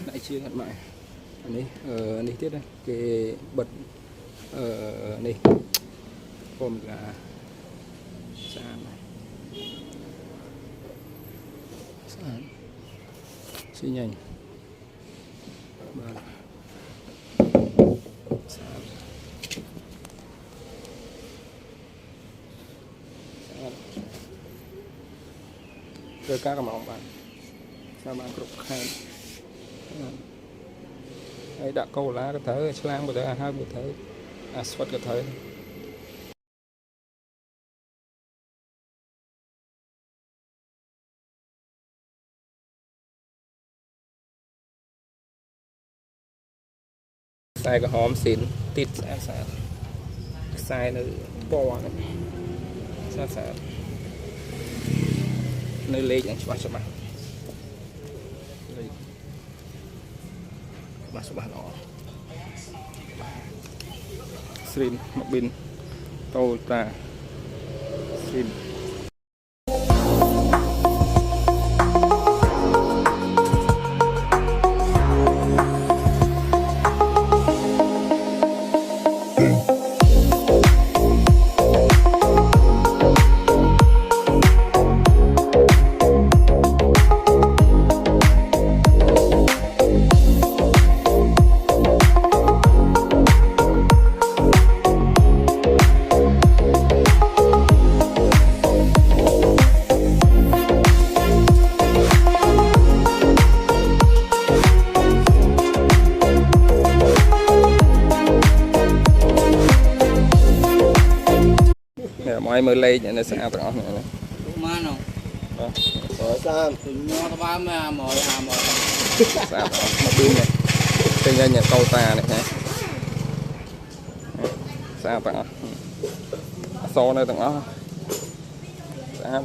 đại chia thật mãi này tiết đây cái bật này gồm là sàn xi nhanh rồi các mỏng bạn sao bạn cục khai ấy đã câu lá cái thứ slang bây giờ hai bữa thứ asphalt cái thứ sai cái hòm xịn tít sai nó bò này nơi lấy những cho bạn masuk bahan nó Srin một pin Toyota Srin mọi người lấy những cái sao đó này Mana? rồi sao Semua tempat mah sao đó một pin này trên đây nhà câu ta này ha sao đó so này tầng đó sao